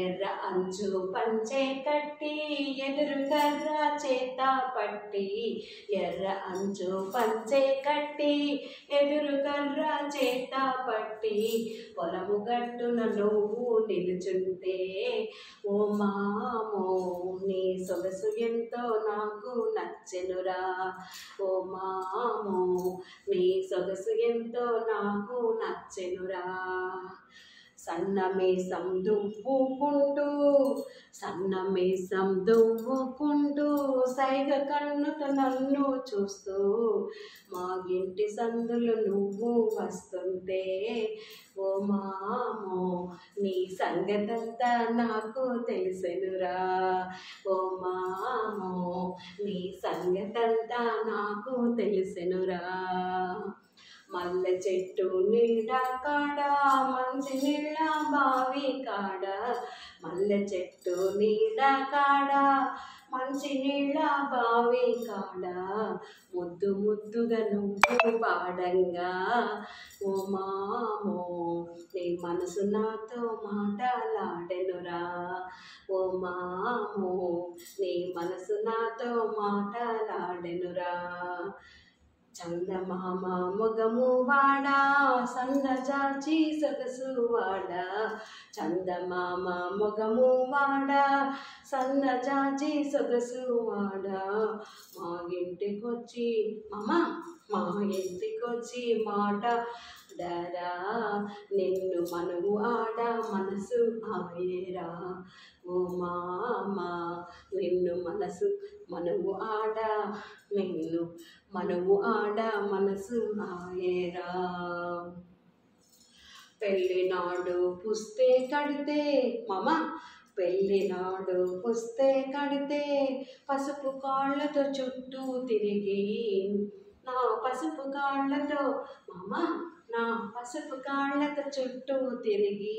ఎర్ర అంచు పంచే కట్టి ఎదురు కర్ర చేత పట్టి ఎర్ర అంచు పంచే కట్టి ఎదురు కర్ర చేత పట్టి పొలము గట్టున నువ్వు నిలుచుంటే ఓ మామో నీ సొగసు ఎంతో నాకు నచ్చెనురా ఓ మామో నీ సొగసు ఎంతో నాకు నచ్చెనురా సన్నమేసం దువ్వుకుంటూ సైగ కన్నుతో నన్ను చూస్తూ మా ఇంటి సందులు నువ్వు వస్తుంటే ఓ మామో నీ సంగతంతా నాకు తెలిసెనురా ఓ మామో నీ సంగతంతా నాకు తెలిసెనురా మల్లె చెట్టు నీడ కాడ మంచి నీళ్ళ బావి కాడ మల్లె చెట్టు నీడ కాడ మంచి నీళ్ళ బావి కాడ ముద్దు ముద్దుగా నువ్వు పాడంగా ఓ మామో నీ మనసు నాతో మాటలాడెనురా ఓ మామో నీ మనసు నాతో మాటలాడెనురా చందమామ మొగము వాడా సన్నజాజి సొగసు వాడా చందమామ మొగము వాడా సన్నజాజి సొగసు వాడా మా ఇంటికొచ్చి మా ఇంటికొచ్చి మాట డరా నిన్ను మనము ఆడ మనసు ఆయేరా ఓ మామా నిన్ను మనము ఆడ నిన్ను మనము ఆడ మనసు ఆయేరా పెళ్ళినాడు పుస్తే కడితే పెళ్ళినాడు పుస్తే కడితే పసుపు కాళ్ళతో చుట్టూ తిరిగి నా పసుపు కాళ్ళతో నా పసుపు కాళ్ళతో చుట్టూ తిరిగి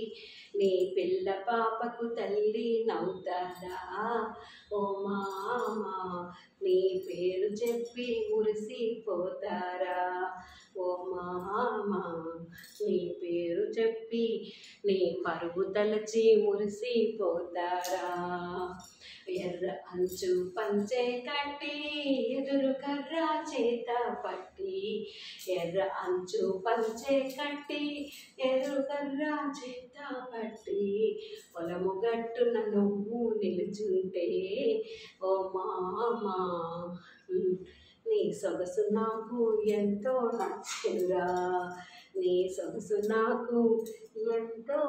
నీ పిల్ల పాపకు తల్లి నవ్వుతారా ఓ మామా నీ పేరు చెప్పి మురిసిపోతారా ఓ మామా నీ పేరు చెప్పి నీ పరుగు తలచి మురిసిపోతారా ఎర్ర అంచు పంచే కట్టి ఎదురు కర్ర చేత పట్టి ఎర్ర అంచు పంచే కట్టి ఎదురు కర్ర చేత పట్టి పొలము గట్టున నువ్వు నిలుచుంటే ఓ మామా నీ సొగసు నాకు ఎంతో నచ్చెనురా నీ సొగసు నాకు ఎంతో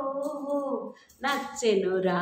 నచ్చెనురా.